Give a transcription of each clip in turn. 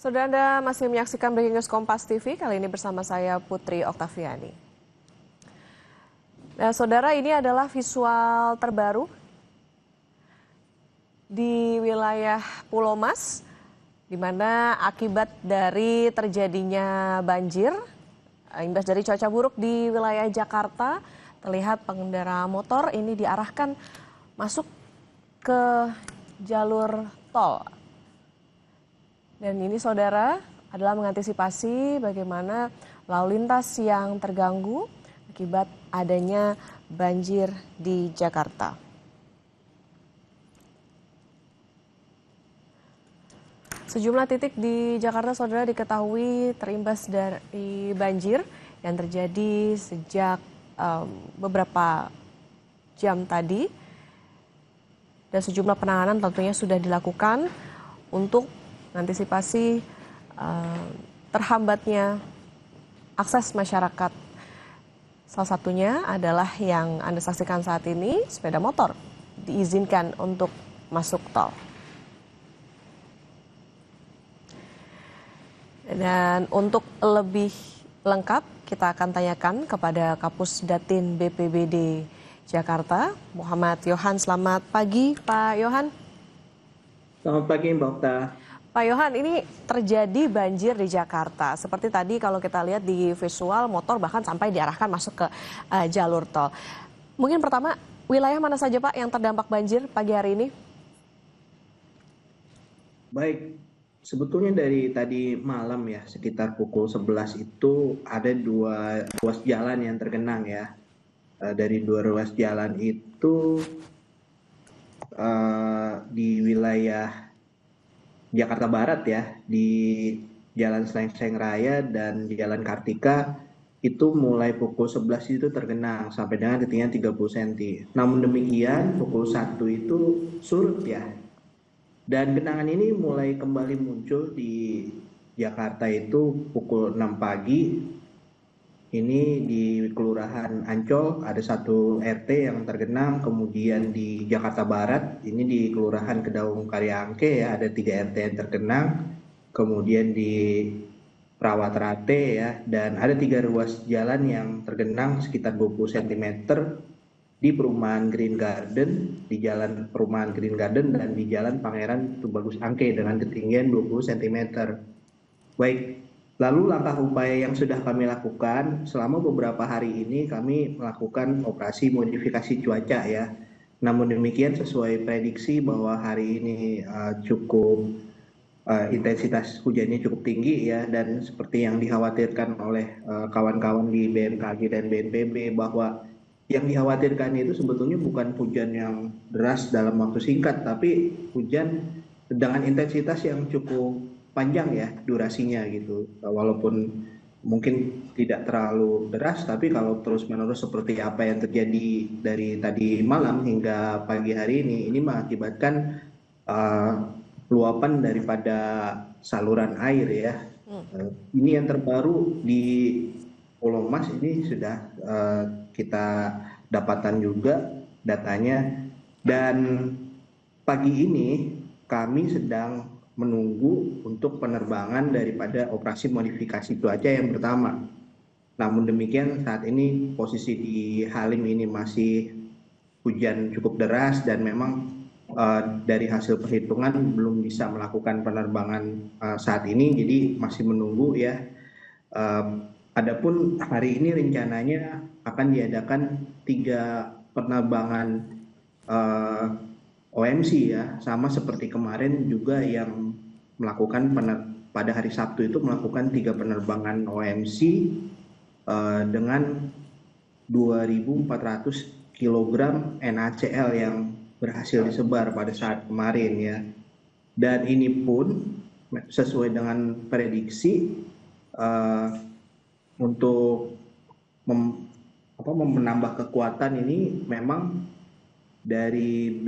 Saudara Anda masih menyaksikan Breaking News Kompas TV, kali ini bersama saya Putri Oktaviani. Nah, saudara, ini adalah visual terbaru di wilayah Pulau Mas, di mana akibat dari terjadinya banjir, imbas dari cuaca buruk di wilayah Jakarta, terlihat pengendara motor ini diarahkan masuk ke jalur tol. Dan ini saudara adalah mengantisipasi bagaimana lalu lintas yang terganggu akibat adanya banjir di Jakarta. Sejumlah titik di Jakarta saudara diketahui terimbas dari banjir yang terjadi sejak beberapa jam tadi. Dan sejumlah penanganan tentunya sudah dilakukan untuk mengantisipasi terhambatnya akses masyarakat. Salah satunya adalah yang Anda saksikan saat ini, sepeda motor diizinkan untuk masuk tol. Dan untuk lebih lengkap kita akan tanyakan kepada Kapus Datin BPBD Jakarta, Muhammad Yohan. Selamat pagi Pak Yohan. Selamat pagi Mbak Okta. Pak Yohan, ini terjadi banjir di Jakarta. Seperti tadi kalau kita lihat di visual, motor bahkan sampai diarahkan masuk ke jalur tol. Mungkin pertama, wilayah mana saja Pak yang terdampak banjir pagi hari ini? Baik, sebetulnya dari tadi malam ya, sekitar pukul 11 itu ada dua ruas jalan yang tergenang ya. Dari dua ruas jalan itu di wilayah Jakarta Barat ya, di Jalan Sleng-Sleng Raya dan Jalan Kartika itu mulai pukul 11 itu tergenang sampai dengan ketinggian 30 cm. Namun demikian pukul 1 itu surut ya. Dan genangan ini mulai kembali muncul di Jakarta itu pukul 6 pagi. Ini di Kelurahan Ancol ada satu RT yang tergenang, kemudian di Jakarta Barat ini di Kelurahan Kedaung Karyangke ya ada 3 RT yang tergenang, kemudian di Rawat-Rate ya, dan ada 3 ruas jalan yang tergenang sekitar 20 cm di perumahan Green Garden, di jalan perumahan Green Garden dan di jalan Pangeran Tubagus Angke dengan ketinggian 20 cm. Baik. Lalu langkah upaya yang sudah kami lakukan selama beberapa hari ini kami melakukan operasi modifikasi cuaca ya. Namun demikian sesuai prediksi bahwa hari ini intensitas hujannya cukup tinggi ya, dan seperti yang dikhawatirkan oleh kawan-kawan di BMKG dan BNPB bahwa yang dikhawatirkan itu sebetulnya bukan hujan yang deras dalam waktu singkat, tapi hujan dengan intensitas yang cukup panjang ya durasinya gitu, walaupun mungkin tidak terlalu deras, tapi kalau terus-menerus seperti apa yang terjadi dari tadi malam hingga pagi hari ini mengakibatkan luapan daripada saluran air ya. Ini yang terbaru di Pulau Mas ini sudah kita dapatkan juga datanya, dan pagi ini kami sedang menunggu untuk penerbangan daripada operasi modifikasi cuaca yang pertama. Namun demikian saat ini posisi di Halim ini masih hujan cukup deras dan memang dari hasil perhitungan belum bisa melakukan penerbangan saat ini, jadi masih menunggu ya. Adapun hari ini rencananya akan diadakan 3 penerbangan OMC ya, sama seperti kemarin juga yang melakukan pada hari Sabtu itu melakukan 3 penerbangan OMC dengan 2.400 kg NaCl yang berhasil disebar pada saat kemarin ya. Dan ini pun sesuai dengan prediksi untuk menambah kekuatan ini memang dari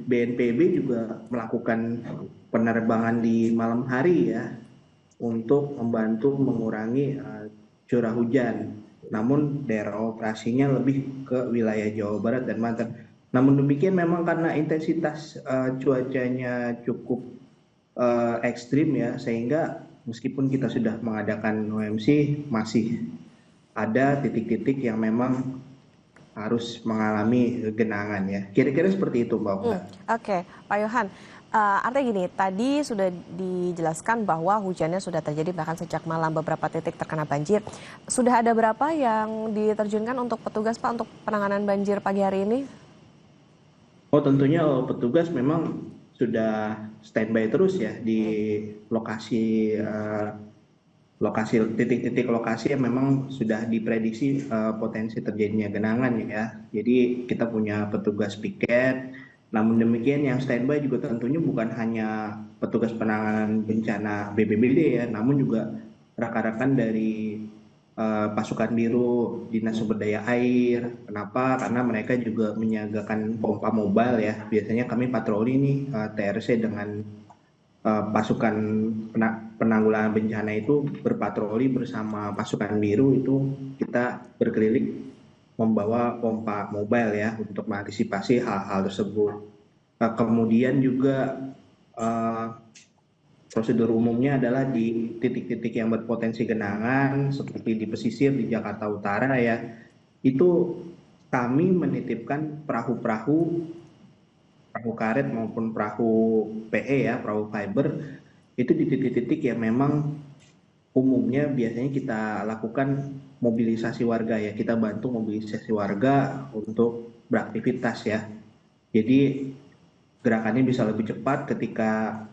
BNPB juga melakukan penerbangan di malam hari ya untuk membantu mengurangi curah hujan. Namun daerah operasinya lebih ke wilayah Jawa Barat dan Banten. Namun demikian memang karena intensitas cuacanya cukup ekstrim ya, sehingga meskipun kita sudah mengadakan OMC, masih ada titik-titik yang memang harus mengalami genangan ya. Kira-kira seperti itu, Mbak Oka. Oke, Pak Yohan, artinya gini, tadi sudah dijelaskan bahwa hujannya sudah terjadi bahkan sejak malam beberapa titik terkena banjir. Sudah ada berapa yang diterjunkan untuk petugas Pak untuk penanganan banjir pagi hari ini? Oh, tentunya petugas memang sudah standby terus ya di lokasi titik-titik lokasi yang memang sudah diprediksi potensi terjadinya genangan ya. Jadi kita punya petugas piket. Namun demikian yang standby juga tentunya bukan hanya petugas penanganan bencana BPBD ya, namun juga rekan-rekan dari pasukan biru, dinas sumber daya air. Kenapa? Karena mereka juga menyiagakan pompa mobile ya. Biasanya kami patroli nih TRC dengan pasukan penanggulangan bencana itu berpatroli bersama pasukan biru, itu kita berkeliling membawa pompa mobile ya untuk mengantisipasi hal-hal tersebut. Kemudian juga prosedur umumnya adalah di titik-titik yang berpotensi genangan seperti di pesisir di Jakarta Utara ya, itu kami menitipkan perahu karet maupun perahu PE ya, perahu fiber, itu di titik-titik yang memang umumnya biasanya kita lakukan mobilisasi warga ya, kita bantu mobilisasi warga untuk beraktivitas ya. Jadi gerakannya bisa lebih cepat ketika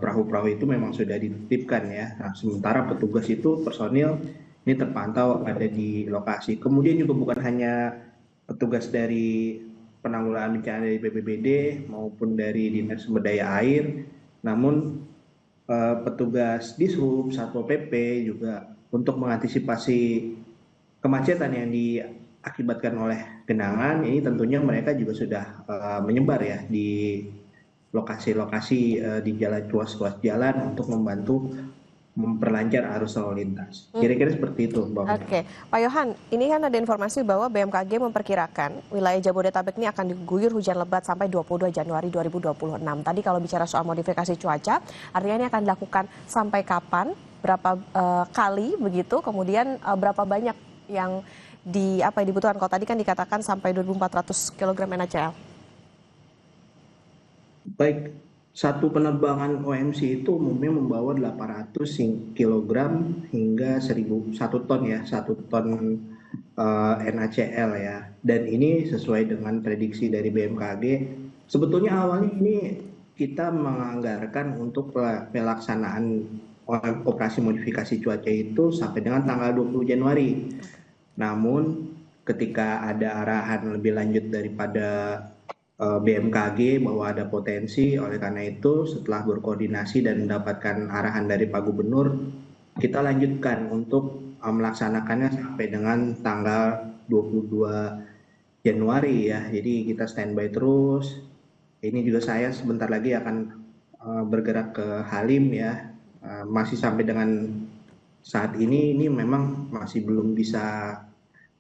perahu-perahu itu memang sudah dititipkan ya. Nah, sementara petugas itu personil ini terpantau ada di lokasi. Kemudian juga bukan hanya petugas dari penanggulangan bencana dari BPBD maupun dari Dinas Sumber Daya Air, namun petugas Dishub, Satpol PP juga untuk mengantisipasi kemacetan yang diakibatkan oleh genangan ini, tentunya mereka juga sudah menyebar ya di lokasi-lokasi di jalan, ruas-ruas jalan untuk membantu memperlancar arus lalu lintas. Kira-kira seperti itu, Mbak. Oke, Pak Yohan, ini kan ada informasi bahwa BMKG memperkirakan wilayah Jabodetabek ini akan diguyur hujan lebat sampai 22 Januari 2026. Tadi kalau bicara soal modifikasi cuaca, artinya ini akan dilakukan sampai kapan, berapa kali begitu, kemudian berapa banyak yang dibutuhkan. Kalau tadi kan dikatakan sampai 2.400 kg NaCl. Baik, satu penerbangan OMC itu umumnya membawa 800 kg hingga 1 ton ya, 1 ton NaCl ya. Dan ini sesuai dengan prediksi dari BMKG. Sebetulnya awalnya ini kita menganggarkan untuk pelaksanaan operasi modifikasi cuaca itu sampai dengan tanggal 20 Januari. Namun ketika ada arahan lebih lanjut daripada BMKG bahwa ada potensi, oleh karena itu setelah berkoordinasi dan mendapatkan arahan dari Pak Gubernur, kita lanjutkan untuk melaksanakannya sampai dengan tanggal 22 Januari ya. Jadi kita standby terus. Ini juga saya sebentar lagi akan bergerak ke Halim ya. Masih sampai dengan saat ini memang masih belum bisa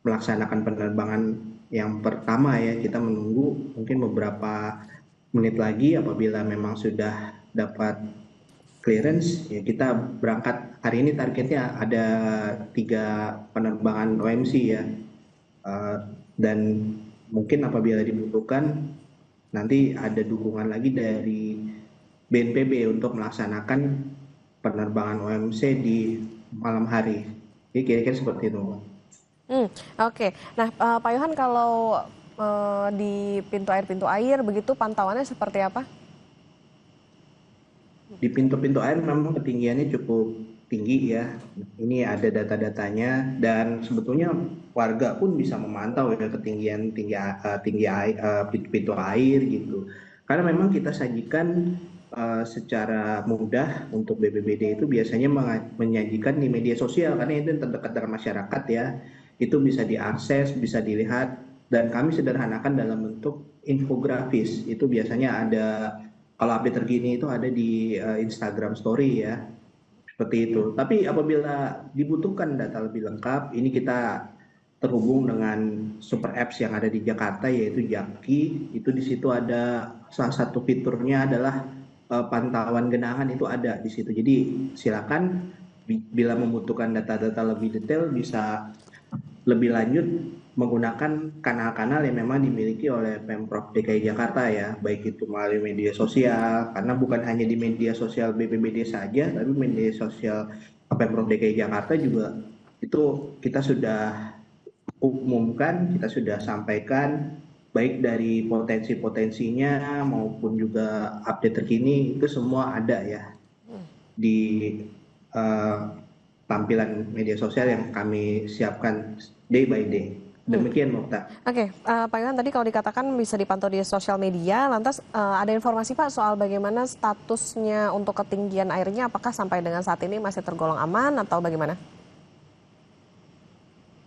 melaksanakan penerbangan yang pertama ya. Kita menunggu mungkin beberapa menit lagi, apabila memang sudah dapat clearance ya kita berangkat. Hari ini targetnya ada 3 penerbangan OMC ya, dan mungkin apabila dibutuhkan nanti ada dukungan lagi dari BNPB untuk melaksanakan penerbangan OMC di malam hari. Jadi kira-kira seperti itu. Oke. Nah, Pak Yohan, kalau di pintu air begitu pantauannya seperti apa? Di pintu-pintu air memang ketinggiannya cukup tinggi ya. Ini ada data-datanya, dan sebetulnya warga pun bisa memantau ya ketinggian pintu air gitu. Karena memang kita sajikan secara mudah untuk BPBD itu biasanya menyajikan di media sosial, karena itu yang terdekat dengan masyarakat ya. Itu bisa diakses, bisa dilihat, dan kami sederhanakan dalam bentuk infografis. Itu biasanya ada, kalau update terkini itu ada di Instagram Story ya, seperti itu. Tapi apabila dibutuhkan data lebih lengkap, ini kita terhubung dengan super apps yang ada di Jakarta, yaitu Jaki. Itu di situ ada salah satu fiturnya adalah pantauan genangan itu ada di situ. Jadi silakan bila membutuhkan data-data lebih detail bisa lebih lanjut menggunakan kanal-kanal yang memang dimiliki oleh Pemprov DKI Jakarta ya, baik itu melalui media sosial, karena bukan hanya di media sosial BPBD saja, tapi media sosial Pemprov DKI Jakarta juga itu kita sudah umumkan, kita sudah sampaikan, baik dari potensi-potensinya maupun juga update terkini, itu semua ada ya di eh, tampilan media sosial yang kami siapkan day by day. Demikian, Mokta. Oke, Pak Yohan tadi kalau dikatakan bisa dipantau di sosial media, lantas ada informasi Pak soal bagaimana statusnya untuk ketinggian airnya, apakah sampai dengan saat ini masih tergolong aman atau bagaimana?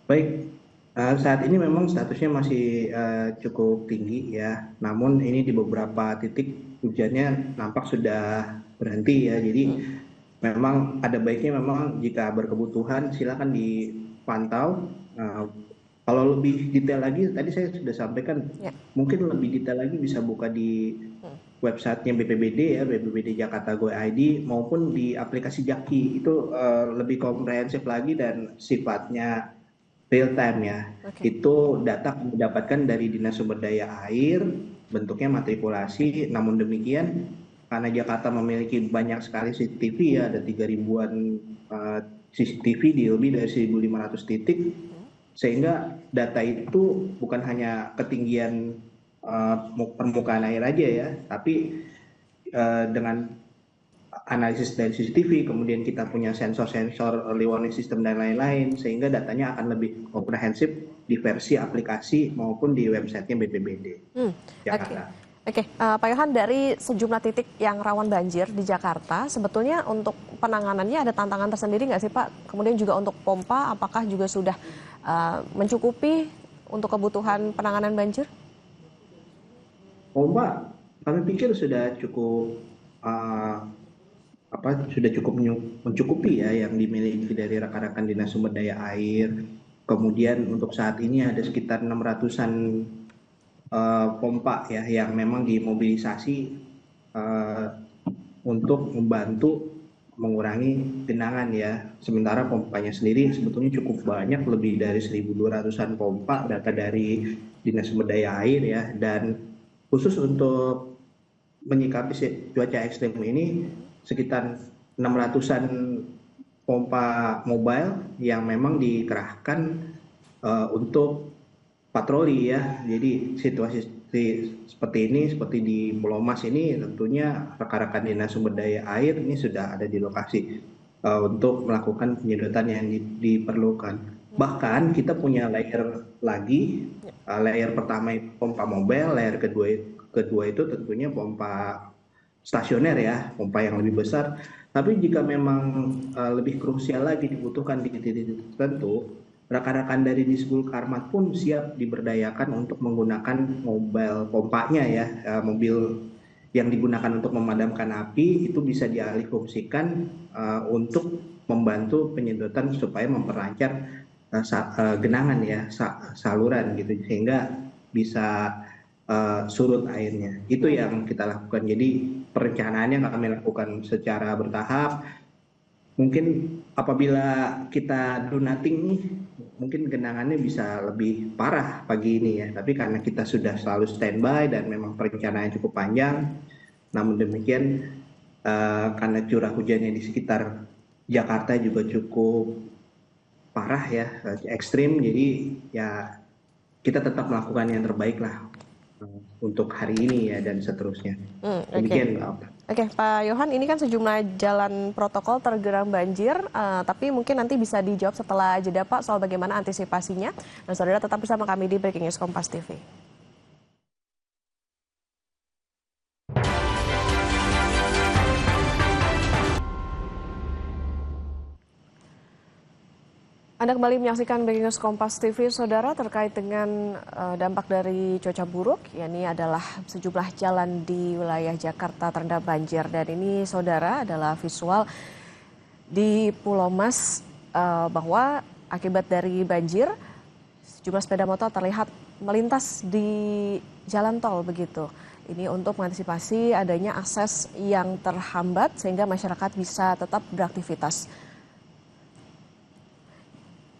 Baik, saat ini memang statusnya masih cukup tinggi ya, namun ini di beberapa titik hujannya nampak sudah berhenti ya, jadi memang ada baiknya memang jika berkebutuhan silakan dipantau. Kalau lebih detail lagi, tadi saya sudah sampaikan, Ya. mungkin lebih detail lagi bisa buka di websitenya BPBD ya, BPBD Jakarta Go ID, maupun di aplikasi Jaki, itu lebih komprehensif lagi dan sifatnya real time ya. Oke. Itu data kami dapatkan dari Dinas Sumber Daya Air, bentuknya matrikulasi, namun demikian karena Jakarta memiliki banyak sekali CCTV ya, ada 3 ribuan CCTV di lebih dari 1.500 titik, sehingga data itu bukan hanya ketinggian permukaan air aja ya, tapi dengan analisis dari CCTV, kemudian kita punya sensor-sensor early warning system dan lain-lain, sehingga datanya akan lebih komprehensif di versi aplikasi maupun di websitenya BPBD Jakarta. Oke, Pak Yohan, dari sejumlah titik yang rawan banjir di Jakarta, sebetulnya untuk penanganannya ada tantangan tersendiri nggak sih Pak? Kemudian juga untuk pompa, apakah juga sudah mencukupi untuk kebutuhan penanganan banjir? Pompa, kami pikir sudah cukup sudah cukup mencukupi ya yang dimiliki dari rekan-rekan Dinas Sumber Daya Air. Kemudian untuk saat ini ada sekitar 600-an pompa ya yang memang dimobilisasi untuk membantu mengurangi genangan ya. Sementara pompanya sendiri sebetulnya cukup banyak, lebih dari 1.200-an pompa data dari Dinas Sumber Daya Air ya. Dan khusus untuk menyikapi cuaca ekstrem ini sekitar 600-an pompa mobile yang memang dikerahkan untuk patroli ya. Jadi situasi seperti ini, seperti di Pulau Mas ini, tentunya rekan-rekan Dinas Sumber Daya Air ini sudah ada di lokasi untuk melakukan penyedotan yang diperlukan. Bahkan kita punya layer lagi, layer pertama itu pompa mobile, layer kedua itu tentunya pompa stasioner ya, pompa yang lebih besar. Tapi jika memang lebih krusial lagi dibutuhkan di titik-titik tertentu, rekan-rekan dari Disbul Karmat pun siap diberdayakan untuk menggunakan mobile pompanya ya, mobil yang digunakan untuk memadamkan api itu bisa dialihfungsikan untuk membantu penyedotan supaya memperlancar genangan ya, saluran gitu, sehingga bisa surut airnya. Itu yang kita lakukan. Jadi perencanaannya kami lakukan secara bertahap. Mungkin apabila kita do nothing nih, mungkin genangannya bisa lebih parah pagi ini ya. Tapi karena kita sudah selalu standby dan memang perencanaan cukup panjang, namun demikian karena curah hujannya di sekitar Jakarta juga cukup parah ya, ekstrim. Jadi ya kita tetap melakukan yang terbaik lah untuk hari ini ya dan seterusnya. Demikian, Mbak Okta. Oke, Pak Yohan, ini kan sejumlah jalan protokol tergenang banjir, tapi mungkin nanti bisa dijawab setelah jeda Pak soal bagaimana antisipasinya. Dan saudara tetap bersama kami di Breaking News Kompas TV. Anda kembali menyaksikan Breaking News Kompas TV, saudara, terkait dengan dampak dari cuaca buruk. Ini adalah sejumlah jalan di wilayah Jakarta terendam banjir. Dan ini, saudara, adalah visual di Pulau Mas bahwa akibat dari banjir, sejumlah sepeda motor terlihat melintas di jalan tol begitu. Ini untuk mengantisipasi adanya akses yang terhambat sehingga masyarakat bisa tetap beraktivitas.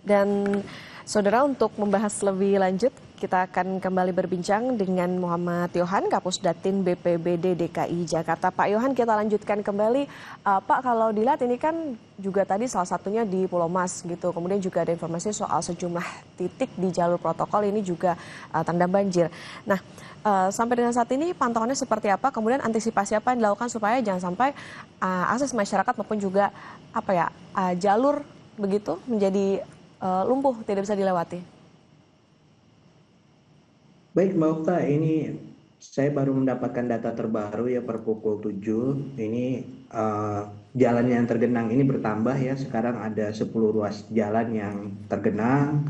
Dan saudara, untuk membahas lebih lanjut, kita akan kembali berbincang dengan Muhammad Yohan, Kapusdatin BPBD DKI Jakarta. Pak Yohan, kita lanjutkan kembali. Pak, kalau dilihat ini kan juga tadi salah satunya di Pulau Mas gitu. Kemudian juga ada informasi soal sejumlah titik di jalur protokol ini juga terendam banjir. Nah, sampai dengan saat ini pantauannya seperti apa? Kemudian antisipasi apa yang dilakukan supaya jangan sampai akses masyarakat maupun juga jalur begitu menjadi lumpuh, tidak bisa dilewati. Baik Mbak Okta, ini saya baru mendapatkan data terbaru ya per pukul 7. Ini jalan yang tergenang ini bertambah ya. Sekarang ada 10 ruas jalan yang tergenang.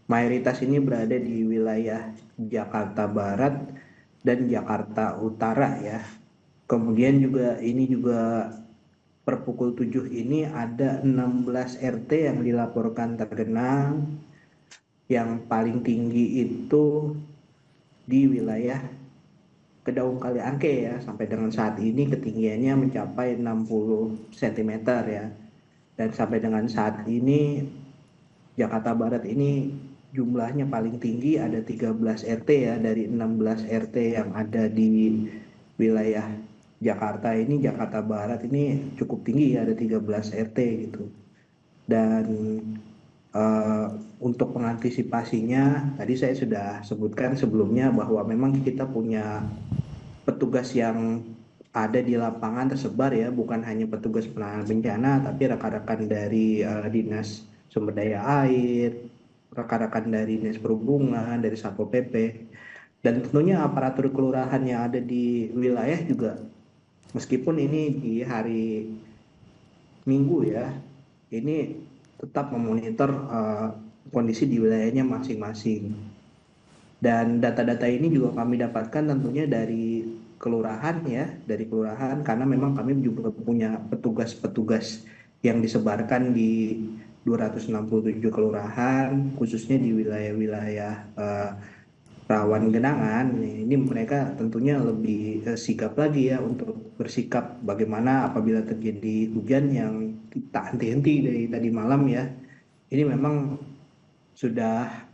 Mayoritas ini berada di wilayah Jakarta Barat dan Jakarta Utara ya. Kemudian juga per pukul 7 ini ada 16 RT yang dilaporkan tergenang. Yang paling tinggi itu di wilayah Kedaung Kaliangke ya, sampai dengan saat ini ketinggiannya mencapai 60 cm ya. Dan sampai dengan saat ini Jakarta Barat ini jumlahnya paling tinggi, ada 13 RT ya, dari 16 RT yang ada di wilayah Jakarta ini. Jakarta Barat ini cukup tinggi ya, ada 13 RT gitu. Dan untuk pengantisipasinya, tadi saya sudah sebutkan sebelumnya bahwa memang kita punya petugas yang ada di lapangan tersebar ya, bukan hanya petugas penanganan bencana, tapi rekan-rekan dari Dinas Sumber Daya Air, rekan-rekan dari Dinas Perhubungan, dari Satpol PP, dan tentunya aparatur kelurahan yang ada di wilayah juga, meskipun ini di hari Minggu ya, ini tetap memonitor kondisi di wilayahnya masing-masing. Dan data-data ini juga kami dapatkan tentunya dari kelurahan ya, dari kelurahan, karena memang kami juga punya petugas-petugas yang disebarkan di 267 kelurahan, khususnya di wilayah-wilayah rawan genangan. Ini mereka tentunya lebih sigap lagi ya untuk bersikap bagaimana apabila terjadi hujan yang tak henti-henti dari tadi malam ya. Ini memang sudah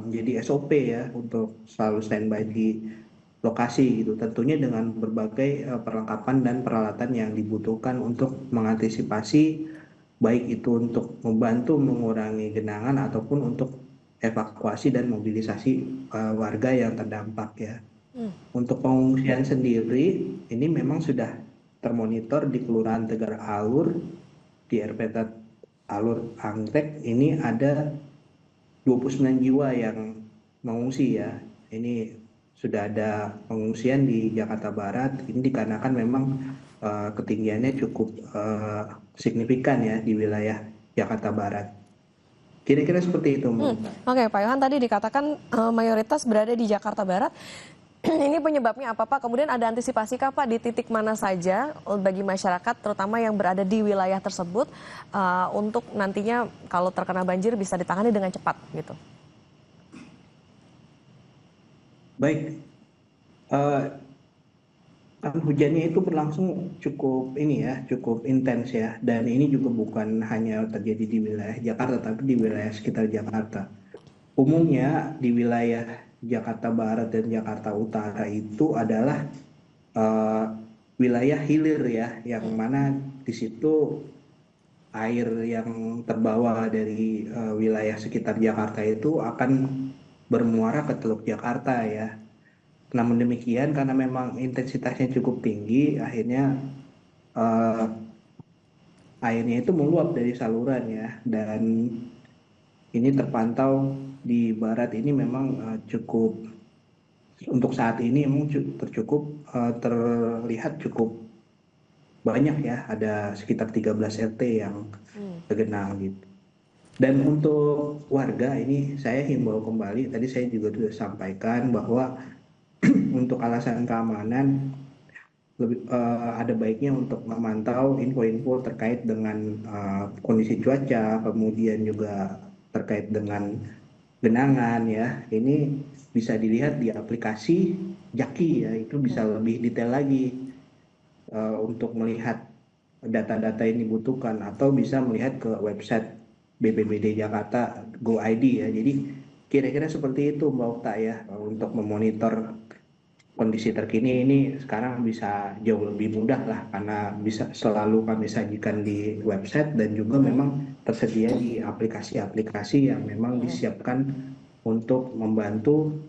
menjadi SOP ya untuk selalu standby di lokasi gitu. Tentunya dengan berbagai perlengkapan dan peralatan yang dibutuhkan untuk mengantisipasi, baik itu untuk membantu mengurangi genangan ataupun untuk evakuasi dan mobilisasi warga yang terdampak ya. Untuk pengungsian sendiri, ini memang sudah termonitor di Kelurahan Tegar Alur, di RPT Alur Anggrek, ini ada 29 jiwa yang mengungsi ya. Ini sudah ada pengungsian di Jakarta Barat, ini dikarenakan memang ketinggiannya cukup signifikan ya di wilayah Jakarta Barat. Kira-kira seperti itu, Mbak. Oke, Pak Yohan, tadi dikatakan mayoritas berada di Jakarta Barat. Ini penyebabnya apa, Pak? Kemudian ada antisipasi kah, Pak, di titik mana saja bagi masyarakat, terutama yang berada di wilayah tersebut, untuk nantinya kalau terkena banjir bisa ditangani dengan cepat, gitu? Baik, hujannya itu berlangsung cukup ini ya, cukup intens ya, dan ini juga bukan hanya terjadi di wilayah Jakarta, tapi di wilayah sekitar Jakarta. Umumnya di wilayah Jakarta Barat dan Jakarta Utara itu adalah wilayah hilir ya, yang mana di situ air yang terbawa dari wilayah sekitar Jakarta itu akan bermuara ke Teluk Jakarta ya. Namun demikian, karena memang intensitasnya cukup tinggi, akhirnya airnya itu meluap dari saluran ya, dan ini terpantau di barat ini memang cukup, untuk saat ini memang terlihat cukup banyak ya, ada sekitar 13 RT yang tergenang gitu. Dan untuk warga ini saya himbau kembali, tadi saya juga sudah sampaikan bahwa untuk alasan keamanan ada baiknya untuk memantau info-info terkait dengan kondisi cuaca, kemudian juga terkait dengan genangan ya. Ini bisa dilihat di aplikasi Jaki ya, itu bisa lebih detail lagi untuk melihat data-data yang dibutuhkan atau bisa melihat ke website BPBD Jakarta Go ID ya. Jadi kira-kira seperti itu Mbak Okta ya untuk memonitor kondisi terkini ini sekarang bisa jauh lebih mudah lah karena bisa selalu kami sajikan di website dan juga memang tersedia di aplikasi-aplikasi yang memang disiapkan untuk membantu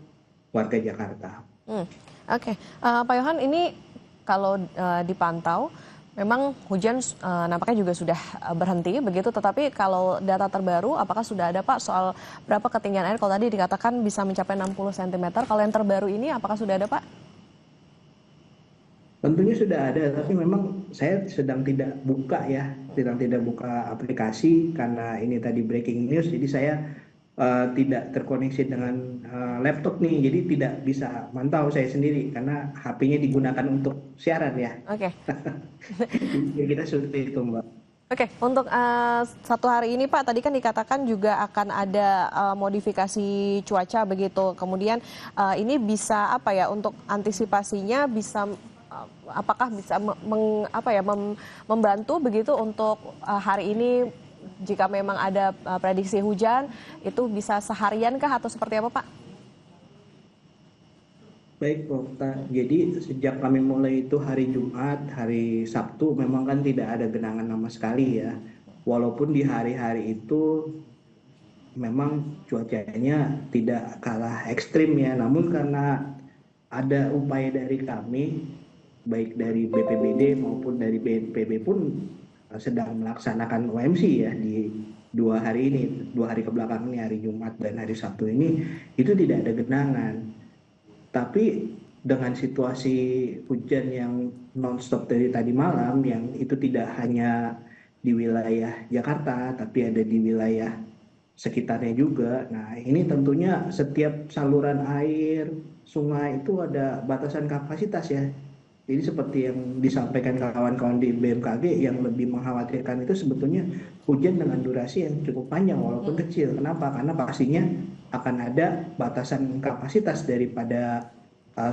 warga Jakarta. Hmm, oke. Pak Yohan, ini kalau dipantau, memang hujan nampaknya juga sudah berhenti begitu. Tetapi kalau data terbaru, apakah sudah ada Pak soal berapa ketinggian air? Kalau tadi dikatakan bisa mencapai 60 cm. Kalau yang terbaru ini, apakah sudah ada Pak? Tentunya sudah ada, tapi memang saya sedang tidak buka ya, sedang tidak buka aplikasi karena ini tadi breaking news, jadi saya tidak terkoneksi dengan laptop nih, jadi tidak bisa mantau saya sendiri karena HP-nya digunakan untuk siaran ya. Oke. Jadi kita seperti itu, Mbak. Oke, untuk satu hari ini Pak, tadi kan dikatakan juga akan ada modifikasi cuaca begitu. Kemudian ini bisa apa ya untuk antisipasinya bisa apakah bisa membantu begitu untuk hari ini jika memang ada prediksi hujan itu bisa seharian kah atau seperti apa Pak? Baik, Okta. Jadi sejak kami mulai itu hari Jumat, hari Sabtu memang kan tidak ada genangan sama sekali ya. Walaupun di hari-hari itu memang cuacanya tidak kalah ekstrim ya, namun karena ada upaya dari kami, baik dari BPBD maupun dari BNPB pun sedang melaksanakan OMC ya di 2 hari ini, 2 hari kebelakang ini, hari Jumat dan hari Sabtu ini, itu tidak ada genangan. Tapi dengan situasi hujan yang nonstop dari tadi malam, yang itu tidak hanya di wilayah Jakarta, tapi ada di wilayah sekitarnya juga. Nah, ini tentunya setiap saluran air, sungai itu ada batasan kapasitas ya. Jadi seperti yang disampaikan kawan-kawan di BMKG, yang lebih mengkhawatirkan itu sebetulnya hujan dengan durasi yang cukup panjang walaupun kecil. Kenapa? Karena pastinya akan ada batasan kapasitas daripada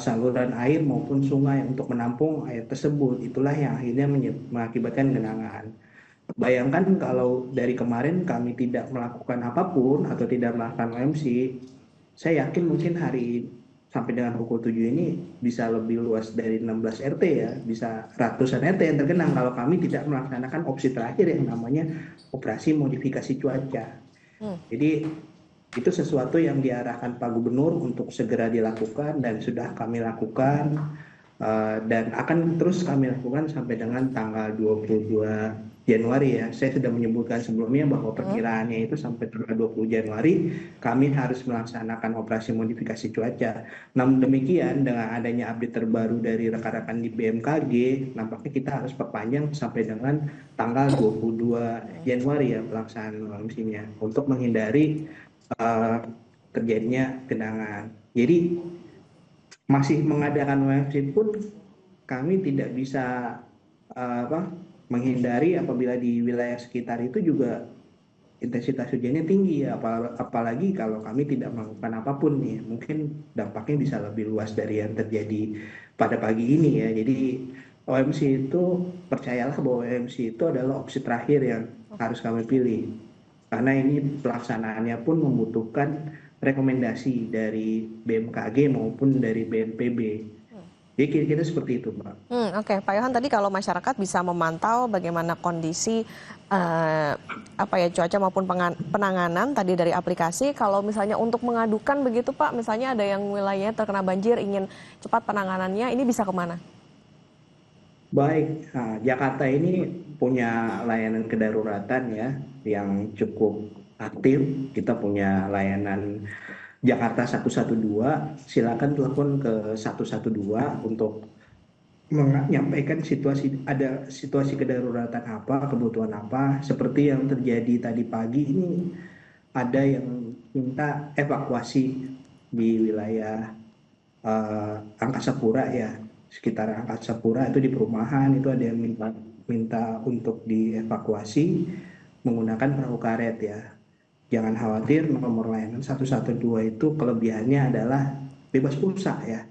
saluran air maupun sungai untuk menampung air tersebut. Itulah yang akhirnya mengakibatkan genangan. Bayangkan kalau dari kemarin kami tidak melakukan apapun atau tidak melakukan OMC, saya yakin mungkin hari sampai dengan pukul 7 ini bisa lebih luas dari 16 RT ya, bisa ratusan RT yang tergenang kalau kami tidak melaksanakan opsi terakhir yang namanya operasi modifikasi cuaca. Jadi itu sesuatu yang diarahkan Pak Gubernur untuk segera dilakukan dan sudah kami lakukan dan akan terus kami lakukan sampai dengan tanggal 22 Januari ya. Saya sudah menyebutkan sebelumnya bahwa perkiraannya itu sampai tanggal 20 Januari kami harus melaksanakan operasi modifikasi cuaca. Namun demikian dengan adanya update terbaru dari rekan-rekan di BMKG, nampaknya kita harus perpanjang sampai dengan tanggal 22 Januari ya pelaksanaan OMC-nya untuk menghindari terjadinya genangan. Jadi masih mengadakan OMC pun kami tidak bisa menghindari apabila di wilayah sekitar itu juga intensitas hujannya tinggi ya, apalagi kalau kami tidak melakukan apapun nih, mungkin dampaknya bisa lebih luas dari yang terjadi pada pagi ini ya. Jadi OMC itu, percayalah bahwa OMC itu adalah opsi terakhir yang harus kami pilih karena ini pelaksanaannya pun membutuhkan rekomendasi dari BMKG maupun dari BNPB. Jadi kira-kira seperti itu, Mbak. Oke, Pak Yohan, tadi kalau masyarakat bisa memantau bagaimana kondisi cuaca maupun penanganan tadi dari aplikasi, kalau misalnya untuk mengadukan begitu Pak, misalnya ada yang wilayahnya terkena banjir ingin cepat penanganannya, ini bisa kemana? Baik, nah, Jakarta ini punya layanan kedaruratan ya yang cukup aktif. Kita punya layanan Jakarta 112, silakan telepon ke 112 untuk menyampaikan situasi kedaruratan apa, kebutuhan apa, seperti yang terjadi tadi pagi ini ada yang minta evakuasi di wilayah Angkasa Pura ya, sekitar Angkasa Pura itu di perumahan itu ada yang minta untuk dievakuasi menggunakan perahu karet ya. jangan khawatir, nomor layanan 112 itu kelebihannya adalah bebas pulsa ya.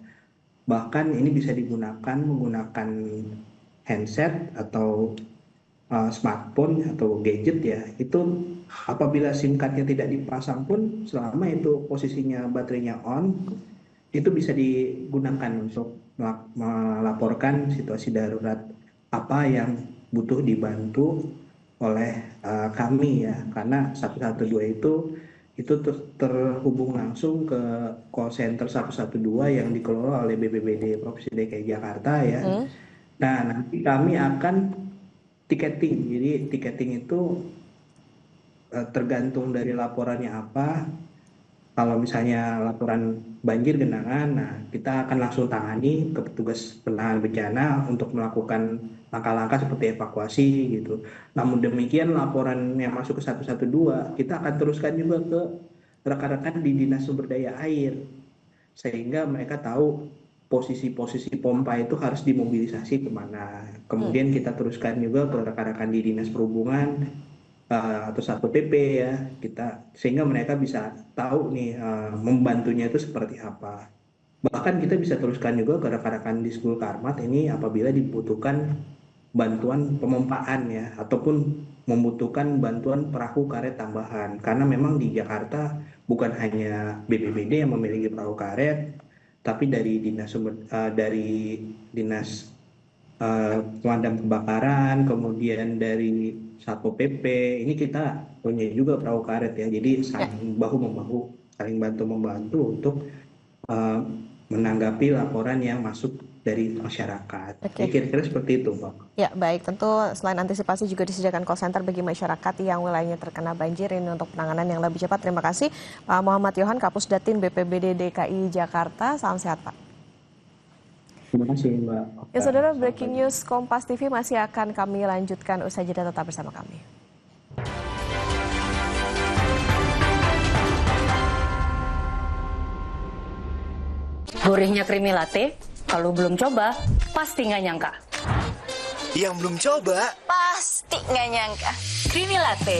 Bahkan ini bisa digunakan menggunakan handset atau smartphone atau gadget ya. Itu apabila SIM card-nya tidak dipasang pun selama itu posisinya baterainya on, itu bisa digunakan untuk melaporkan situasi darurat apa yang butuh dibantu oleh kami ya, karena 112 itu terhubung langsung ke call center 112 yang dikelola oleh BPBD Provinsi DKI Jakarta ya. Nah, nanti kami akan tiketing. Jadi tiketing itu tergantung dari laporannya apa. Kalau misalnya laporan banjir genangan, nah kita akan langsung tangani ke petugas penanganan bencana untuk melakukan langkah-langkah seperti evakuasi gitu. Namun demikian laporan yang masuk ke 112 kita akan teruskan juga ke rekan-rekan di Dinas Sumber Daya Air sehingga mereka tahu posisi-posisi pompa itu harus dimobilisasi kemana. Kemudian kita teruskan juga ke rekan-rekan di Dinas Perhubungan atau Satpol PP ya, kita sehingga mereka bisa tahu nih membantunya itu seperti apa. Bahkan kita bisa teruskan juga ke rekan-rekan di Disbul Karmat ini apabila dibutuhkan bantuan pemompaan ya, ataupun membutuhkan bantuan perahu karet tambahan. Karena memang di Jakarta bukan hanya BPBD yang memiliki perahu karet, tapi dari dinas pemadam kebakaran, kemudian dari Satpol PP, ini kita punya juga perahu karet ya, jadi saling bahu-membahu, saling bantu-membantu untuk menanggapi laporan yang masuk dari masyarakat. Oke. Kira-kira seperti itu, Pak. Ya, baik. Tentu selain antisipasi juga disediakan call center bagi masyarakat yang wilayahnya terkena banjir ini untuk penanganan yang lebih cepat. Terima kasih Pak Muhammad Yohan, Kapusdatin BPBD DKI Jakarta. Salam sehat, Pak. Terima kasih, Mbak. Ya, saudara, breaking news Kompas TV masih akan kami lanjutkan usai jeda, tetap bersama kami. Gurihnya creamy latte, kalau belum coba, pasti nggak nyangka. Yang belum coba, Pasti nggak nyangka. Creamy latte,